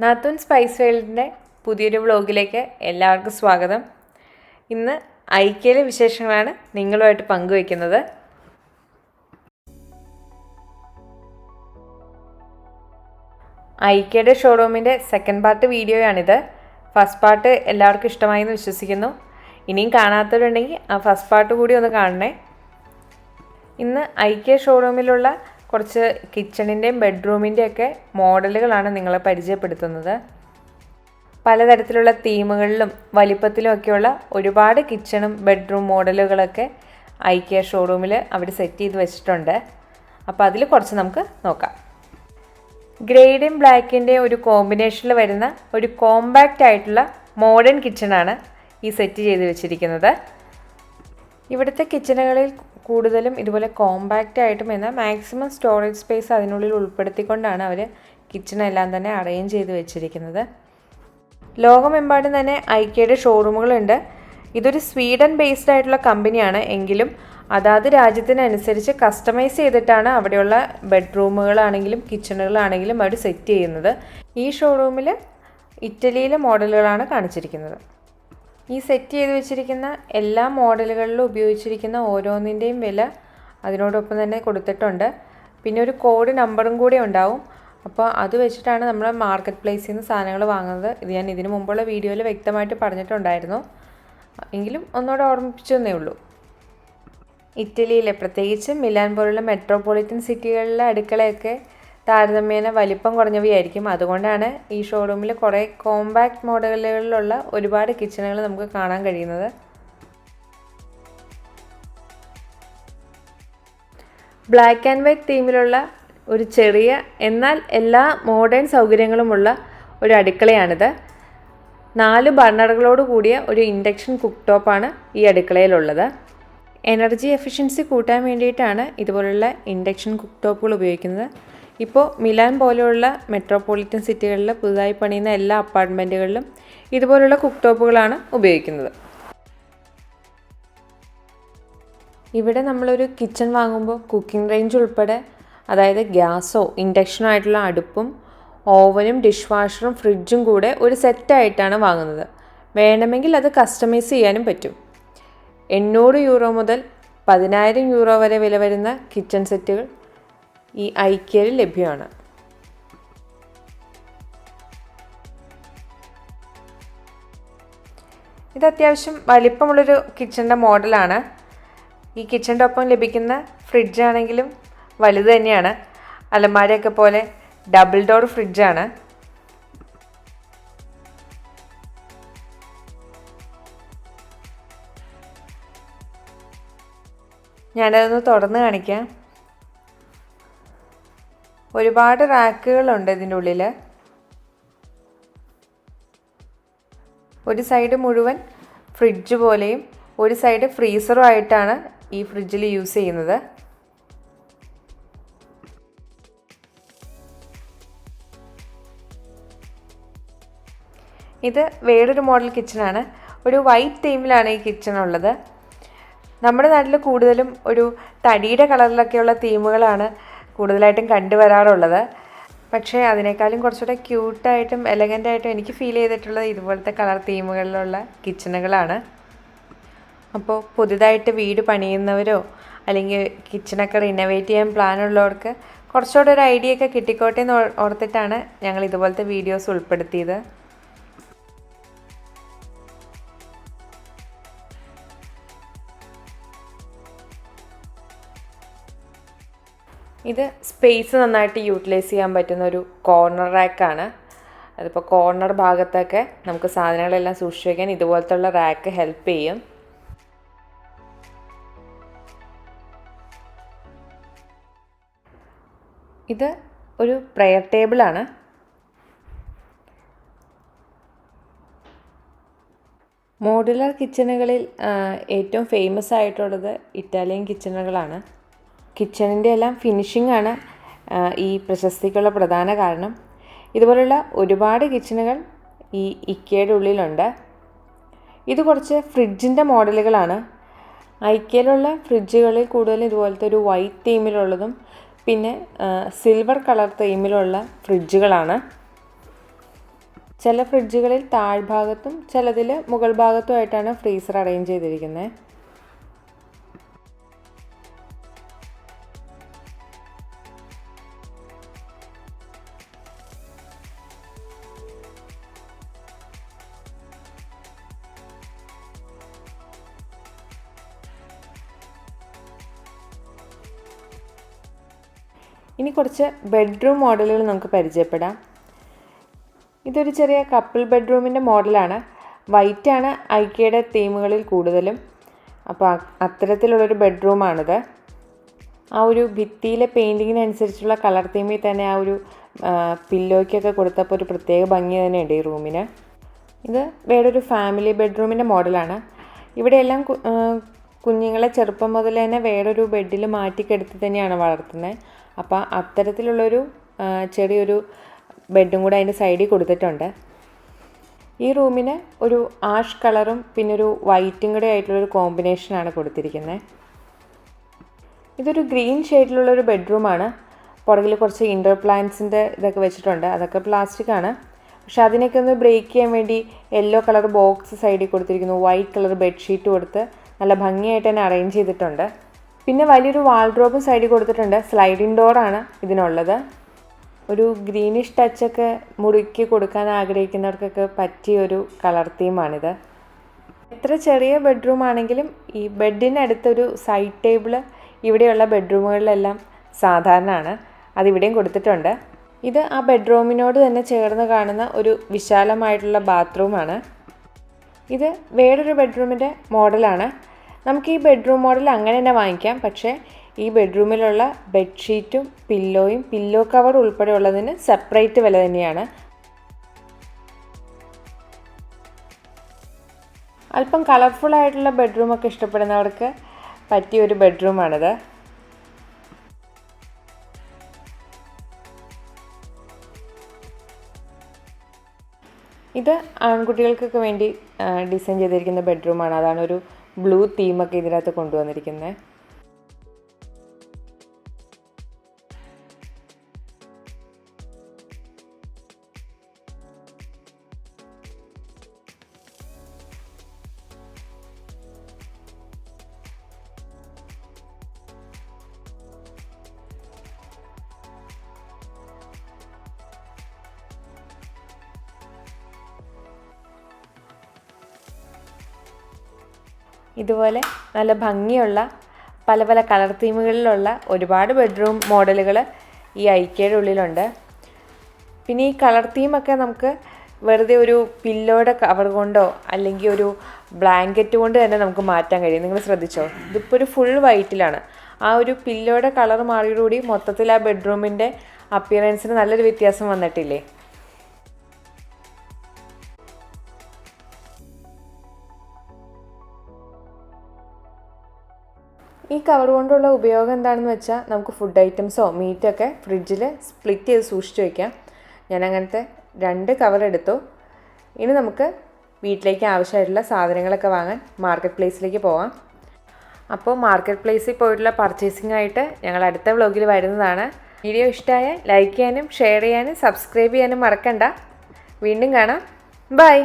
നാത്തൂൻ സ്പൈസ് വേൾഡിൻ്റെ പുതിയൊരു വ്ളോഗിലേക്ക് എല്ലാവർക്കും സ്വാഗതം. ഇന്ന് ഐക്യയിലെ വിശേഷങ്ങളാണ് നിങ്ങളുമായിട്ട് പങ്കുവയ്ക്കുന്നത്. ഐക്യയുടെ ഷോറൂമിൻ്റെ സെക്കൻഡ് പാർട്ട് വീഡിയോയാണിത്. ഫസ്റ്റ് പാർട്ട് എല്ലാവർക്കും ഇഷ്ടമായി എന്ന് വിശ്വസിക്കുന്നു. ഇനിയും കാണാത്തവരുണ്ടെങ്കിൽ ആ ഫസ്റ്റ് പാർട്ട് കൂടി ഒന്ന് കാണണേ. ഇന്ന് ഐക്യ ഷോറൂമിലുള്ള കുറച്ച് കിച്ചണിൻ്റെയും ബെഡ്റൂമിൻ്റെയൊക്കെ മോഡലുകളാണ് നിങ്ങളെ പരിചയപ്പെടുത്തുന്നത്. പലതരത്തിലുള്ള തീമുകളിലും വലിപ്പത്തിലുമൊക്കെയുള്ള ഒരുപാട് കിച്ചണും ബെഡ്റൂം മോഡലുകളൊക്കെ ഐക്യ ഷോറൂമിൽ അവർ സെറ്റ് ചെയ്ത് വെച്ചിട്ടുണ്ട്. അപ്പോൾ അതിൽ കുറച്ച് നമുക്ക് നോക്കാം. ഗ്രേയുടെയും ബ്ലാക്കിൻ്റെയും ഒരു കോമ്പിനേഷനിൽ വരുന്ന ഒരു കോമ്പാക്റ്റ് ആയിട്ടുള്ള മോഡേൺ കിച്ചണാണ് ഈ സെറ്റ് ചെയ്ത് വെച്ചിരിക്കുന്നത്. ഇവിടുത്തെ കിച്ചണുകളിൽ കൂടുതലും ഇതുപോലെ കോമ്പാക്റ്റ് ആയിട്ടും എന്നാൽ മാക്സിമം സ്റ്റോറേജ് സ്പേസ് അതിനുള്ളിൽ ഉൾപ്പെടുത്തിക്കൊണ്ടാണ് അവർ കിച്ചണെല്ലാം തന്നെ അറേഞ്ച് ചെയ്ത് വെച്ചിരിക്കുന്നത്. ലോകമെമ്പാടും തന്നെ ഐക്യയുടെ ഷോറൂമുകളുണ്ട്. ഇതൊരു സ്വീഡൻ ബേസ്ഡ് ആയിട്ടുള്ള കമ്പനിയാണ്. എങ്കിലും അതാത് രാജ്യത്തിനനുസരിച്ച് കസ്റ്റമൈസ് ചെയ്തിട്ടാണ് അവിടെയുള്ള ബെഡ്റൂമുകളാണെങ്കിലും കിച്ചണുകളാണെങ്കിലും അവർ സെറ്റ് ചെയ്യുന്നത്. ഈ ഷോറൂമിൽ ഇറ്റലിയിലെ മോഡലുകളാണ് കാണിച്ചിരിക്കുന്നത്. ഈ സെറ്റ് ചെയ്ത് വെച്ചിരിക്കുന്ന എല്ലാ മോഡലുകളിലും ഉപയോഗിച്ചിരിക്കുന്ന ഓരോന്നിൻ്റെയും വില അതിനോടൊപ്പം തന്നെ കൊടുത്തിട്ടുണ്ട്. പിന്നെ ഒരു കോഡ് നമ്പറും കൂടി ഉണ്ടാവും. അപ്പോൾ അത് വെച്ചിട്ടാണ് നമ്മൾ മാർക്കറ്റ് പ്ലേസിൽ നിന്ന് സാധനങ്ങൾ വാങ്ങുന്നത്. ഇത് ഞാൻ ഇതിനു മുമ്പുള്ള വീഡിയോയിൽ വ്യക്തമായിട്ട് പറഞ്ഞിട്ടുണ്ടായിരുന്നു. എങ്കിലും ഒന്നുകൂടെ ഓർമ്മിപ്പിച്ചെന്നേ ഉള്ളൂ. ഇറ്റലിയിലെ പ്രത്യേകിച്ച് മിലാൻ പോലുള്ള മെട്രോപൊളിറ്റൻ സിറ്റികളിലെ അടുക്കളയൊക്കെ താരതമ്യേന വലിപ്പം കുറഞ്ഞവയായിരിക്കും. അതുകൊണ്ടാണ് ഈ ഷോറൂമിൽ കുറേ കോമ്പാക്റ്റ് മോഡലുകളിലുള്ള ഒരുപാട് കിച്ചണുകൾ നമുക്ക് കാണാൻ കഴിയുന്നത്. ബ്ലാക്ക് ആൻഡ് വൈറ്റ് തീമിലുള്ള ഒരു ചെറിയ എന്നാൽ എല്ലാ മോഡേൺ സൗകര്യങ്ങളുമുള്ള ഒരു അടുക്കളയാണിത്. 4 ബർണറുകളോട് കൂടിയ ഒരു ഇൻഡക്ഷൻ കുക്ക് ടോപ്പാണ് ഈ അടുക്കളയിലുള്ളത്. എനർജി എഫിഷ്യൻസി കൂട്ടാൻ വേണ്ടിയിട്ടാണ് ഇതുപോലുള്ള ഇൻഡക്ഷൻ കുക്ക് ടോപ്പുകൾ ഉപയോഗിക്കുന്നത്. ഇപ്പോൾ മിലാൻ പോലെയുള്ള മെട്രോപൊളിറ്റൻ സിറ്റികളിൽ പുതുതായി പണിയുന്ന എല്ലാ അപ്പാർട്ട്മെൻറ്റുകളിലും ഇതുപോലുള്ള കുക്ക് ടോപ്പുകളാണ് ഉപയോഗിക്കുന്നത്. ഇവിടെ നമ്മളൊരു കിച്ചൺ വാങ്ങുമ്പോൾ കുക്കിംഗ് റേഞ്ച് ഉൾപ്പെടെ, അതായത് ഗ്യാസോ ഇൻഡക്ഷനോ ആയിട്ടുള്ള അടുപ്പും ഓവനും ഡിഷ് വാഷറും ഫ്രിഡ്ജും കൂടെ ഒരു സെറ്റായിട്ടാണ് വാങ്ങുന്നത്. വേണമെങ്കിൽ അത് കസ്റ്റമൈസ് ചെയ്യാനും പറ്റും. 800 യൂറോ മുതൽ 10,000 യൂറോ വരെ വില വരുന്ന കിച്ചൺ സെറ്റുകൾ ഈ ഐക്യയിൽ ലഭ്യമാണ്. ഇത് അത്യാവശ്യം വലിപ്പമുള്ളൊരു കിച്ചണിൻ്റെ മോഡലാണ്. ഈ കിച്ചണിൻ്റെ ഒപ്പം ലഭിക്കുന്ന ഫ്രിഡ്ജാണെങ്കിലും വലുത് തന്നെയാണ്. അലമാരയൊക്കെ പോലെ ഡബിൾ ഡോർ ഫ്രിഡ്ജാണ്. ഞാനതൊന്ന് തുറന്ന് കാണിക്കാം. ഒരുപാട് റാക്കുകളുണ്ട് ഇതിൻ്റെ ഉള്ളിൽ. ഒരു സൈഡ് മുഴുവൻ ഫ്രിഡ്ജ് പോലെയും ഒരു സൈഡ് ഫ്രീസറും ആയിട്ടാണ് ഈ ഫ്രിഡ്ജിൽ യൂസ് ചെയ്യുന്നത്. ഇത് വേറൊരു മോഡൽ കിച്ചണാണ്. ഒരു വൈറ്റ് തീമിലാണ് ഈ കിച്ചൺ ഉള്ളത്. നമ്മുടെ നാട്ടിൽ കൂടുതലും ഒരു തടിയുടെ കളറിലൊക്കെയുള്ള തീമുകളാണ് കൂടുതലായിട്ടും കണ്ടുവരാറുള്ളത്. പക്ഷേ അതിനേക്കാളും കുറച്ചുകൂടെ ക്യൂട്ടായിട്ടും എലഗൻ്റായിട്ടും എനിക്ക് ഫീൽ ചെയ്തിട്ടുള്ളത് ഇതുപോലത്തെ കളർ തീമുകളിലുള്ള കിച്ചണുകളാണ്. അപ്പോൾ പുതുതായിട്ട് വീട് പണിയുന്നവരോ അല്ലെങ്കിൽ കിച്ചണൊക്കെ റിനോവേറ്റ് ചെയ്യാൻ പ്ലാനുള്ളവർക്ക് കുറച്ചുകൂടെ ഒരു ഐഡിയ ഒക്കെ കിട്ടിക്കോട്ടെ എന്ന് ഓർത്തിട്ടാണ് ഞങ്ങൾ ഇതുപോലത്തെ വീഡിയോസ് ഉൾപ്പെടുത്തിയത്. ഇത് സ്പേസ് നന്നായിട്ട് യൂട്ടിലൈസ് ചെയ്യാൻ പറ്റുന്ന ഒരു കോർണർ റാക്കാണ്. അതിപ്പോൾ കോർണർ ഭാഗത്തൊക്കെ നമുക്ക് സാധനങ്ങളെല്ലാം സൂക്ഷിച്ച് വയ്ക്കാൻ ഇതുപോലത്തുള്ള റാക്ക് ഹെൽപ്പ് ചെയ്യും. ഇത് ഒരു പ്രെയർ ടേബിളാണ്. മോഡുലർ കിച്ചണുകളിൽ ഏറ്റവും ഫേമസ് ആയിട്ടുള്ളത് ഇറ്റാലിയൻ കിച്ചണുകളാണ്. കിച്ചണിൻ്റെ എല്ലാം ഫിനിഷിംഗ് ആണ് ഈ പ്രശസ്തിക്കുള്ള പ്രധാന കാരണം. ഇതുപോലുള്ള ഒരുപാട് കിച്ചണുകൾ ഈ ഇക്കയുടെ ഉള്ളിലുണ്ട്. ഇത് കുറച്ച് ഫ്രിഡ്ജിൻ്റെ മോഡലുകളാണ്. ഐക്യയിലുള്ള ഫ്രിഡ്ജുകളിൽ കൂടുതലും ഇതുപോലത്തെ ഒരു വൈറ്റ് തീമിലുള്ളതും പിന്നെ സിൽവർ കളർ തീമിലുള്ള ഫ്രിഡ്ജുകളാണ്. ചില ഫ്രിഡ്ജുകളിൽ താഴ്ഭാഗത്തും ചിലതിൽ മുകൾ ഭാഗത്തുമായിട്ടാണ് ഫ്രീസർ അറേഞ്ച് ചെയ്തിരിക്കുന്നത്. ഇനി കുറച്ച് ബെഡ്റൂം മോഡലുകൾ നമുക്ക് പരിചയപ്പെടാം. ഇതൊരു ചെറിയ കപ്പിൾ ബെഡ്റൂമിൻ്റെ മോഡലാണ്. വൈറ്റാണ് ഐക്കയുടെ തീമുകളിൽ കൂടുതലും. അപ്പോൾ അത്തരത്തിലുള്ളൊരു ബെഡ്റൂമാണിത്. ആ ഒരു ഭിത്തിയിലെ പെയിൻറ്റിങ്ങിനനുസരിച്ചുള്ള കളർ തീമിൽ തന്നെ ആ ഒരു പില്ലോയ്ക്കൊക്കെ കൊടുത്തപ്പോൾ ഒരു പ്രത്യേക ഭംഗി തന്നെയുണ്ട് ഈ റൂമിന്. ഇത് വേറൊരു ഫാമിലി ബെഡ്റൂമിൻ്റെ മോഡലാണ്. ഇവിടെയെല്ലാം കുഞ്ഞുങ്ങളെ ചെറുപ്പം മുതൽ തന്നെ വേറൊരു ബെഡിൽ മാറ്റിക്കെടുത്ത് തന്നെയാണ് വളർത്തുന്നത്. അപ്പോൾ അത്തരത്തിലുള്ളൊരു ചെറിയൊരു ബെഡും കൂടെ അതിൻ്റെ സൈഡിൽ കൊടുത്തിട്ടുണ്ട്. ഈ റൂമിന് ഒരു ആഷ് കളറും പിന്നെ ഒരു വൈറ്റും കൂടെ ആയിട്ടുള്ളൊരു കോമ്പിനേഷനാണ് കൊടുത്തിരിക്കുന്നത്. ഇതൊരു ഗ്രീൻ ഷെയ്ഡിലുള്ളൊരു ബെഡ്റൂമാണ്. പുറകിൽ കുറച്ച് ഇൻഡോർ പ്ലാന്റ്സിൻ്റെ ഇതൊക്കെ വെച്ചിട്ടുണ്ട്. അതൊക്കെ പ്ലാസ്റ്റിക്കാണ്. പക്ഷെ അതിനൊക്കെ ഒന്ന് ബ്രേക്ക് ചെയ്യാൻ വേണ്ടി യെല്ലോ കളർ ബോക്സ് സൈഡിൽ കൊടുത്തിരിക്കുന്നു. വൈറ്റ് കളർ ബെഡ്ഷീറ്റ് കൊടുത്ത് നല്ല ഭംഗിയായിട്ട് തന്നെ അറേഞ്ച് ചെയ്തിട്ടുണ്ട്. പിന്നെ വലിയൊരു വാൾഡ്രോബ് സൈഡിൽ കൊടുത്തിട്ടുണ്ട്. സ്ലൈഡിംഗ് ഡോറാണ് ഇതിനുള്ളത്. ഒരു ഗ്രീനിഷ് ടച്ചൊക്കെ മുറിക്ക് കൊടുക്കാൻ ആഗ്രഹിക്കുന്നവർക്കൊക്കെ പറ്റിയൊരു കളർ തീമാണിത്. എത്ര ചെറിയ ബെഡ്റൂം ആണെങ്കിലും ഈ ബെഡിനടുത്തൊരു സൈഡ് ടേബിള് ഇവിടെയുള്ള ബെഡ്റൂമുകളിലെല്ലാം സാധാരണമാണ്. അതിവിടെയും കൊടുത്തിട്ടുണ്ട്. ഇത് ആ ബെഡ്റൂമിനോട് തന്നെ ചേർന്ന് കാണുന്ന ഒരു വിശാലമായിട്ടുള്ള ബാത്റൂമാണ്. ഇത് വേറൊരു ബെഡ്റൂമിൻ്റെ മോഡലാണ്. നമുക്ക് ഈ ബെഡ്റൂം മോഡൽ അങ്ങനെ തന്നെ വാങ്ങിക്കാം. പക്ഷേ ഈ ബെഡ്റൂമിലുള്ള ബെഡ്ഷീറ്റും പില്ലോയും പില്ലോ കവർ ഉൾപ്പെടെയുള്ളതിന് സെപ്പറേറ്റ് വില തന്നെയാണ്. അല്പം കളർഫുള്ളായിട്ടുള്ള ബെഡ്റൂമൊക്കെ ഇഷ്ടപ്പെടുന്നവർക്ക് പറ്റിയൊരു ബെഡ്റൂമാണിത്. ഇത് ആൺകുട്ടികൾക്കൊക്കെ വേണ്ടി ഡിസൈൻ ചെയ്തിരിക്കുന്ന ബെഡ്റൂമാണ്. അതാണ് ഒരു ബ്ലൂ തീമൊക്കെ ഇതിനകത്ത് കൊണ്ടുവന്നിരിക്കുന്നത്. ഇതുപോലെ നല്ല ഭംഗിയുള്ള പല പല കളർ തീമുകളിലുള്ള ഒരുപാട് ബെഡ്റൂം മോഡലുകൾ ഈ ഐക്കയുടെ ഉള്ളിലുണ്ട്. പിന്നെ ഈ കളർ തീമൊക്കെ നമുക്ക് വെറുതെ ഒരു പില്ലോയുടെ കവർ കൊണ്ടോ അല്ലെങ്കിൽ ഒരു ബ്ലാങ്കറ്റ് കൊണ്ട് തന്നെ നമുക്ക് മാറ്റാൻ കഴിയും. നിങ്ങൾ ശ്രദ്ധിച്ചോ, ഇതിപ്പോൾ ഒരു ഫുൾ വൈറ്റിലാണ്. ആ ഒരു പില്ലോയുടെ കളർ മാറിയോടുകൂടി മൊത്തത്തിൽ ആ ബെഡ്റൂമിൻ്റെ അപ്പിയറൻസിന് നല്ലൊരു വ്യത്യാസം വന്നിട്ടില്ലേ? ഈ കവർ കൊണ്ടുള്ള ഉപയോഗം എന്താണെന്ന് വെച്ചാൽ നമുക്ക് ഫുഡ് ഐറ്റംസോ മീറ്റൊക്കെ ഫ്രിഡ്ജിൽ സ്പ്ലിറ്റ് ചെയ്ത് സൂക്ഷിച്ച് വയ്ക്കാം. ഞാൻ അങ്ങനത്തെ 2 കവർ എടുത്തു. ഇനി നമുക്ക് വീട്ടിലേക്ക് ആവശ്യമായിട്ടുള്ള സാധനങ്ങളൊക്കെ വാങ്ങാൻ മാർക്കറ്റ് പ്ലേസിലേക്ക് പോവാം. അപ്പോൾ മാർക്കറ്റ് പ്ലേസിൽ പോയിട്ടുള്ള പർച്ചേസിംഗ് ആയിട്ട് ഞങ്ങൾ അടുത്ത വ്ളോഗിൽ വരുന്നതാണ്. വീഡിയോ ഇഷ്ടമായാൽ ലൈക്ക് ചെയ്യാനും ഷെയർ ചെയ്യാനും സബ്സ്ക്രൈബ് ചെയ്യാനും മറക്കണ്ട. വീണ്ടും കാണാം. ബൈ.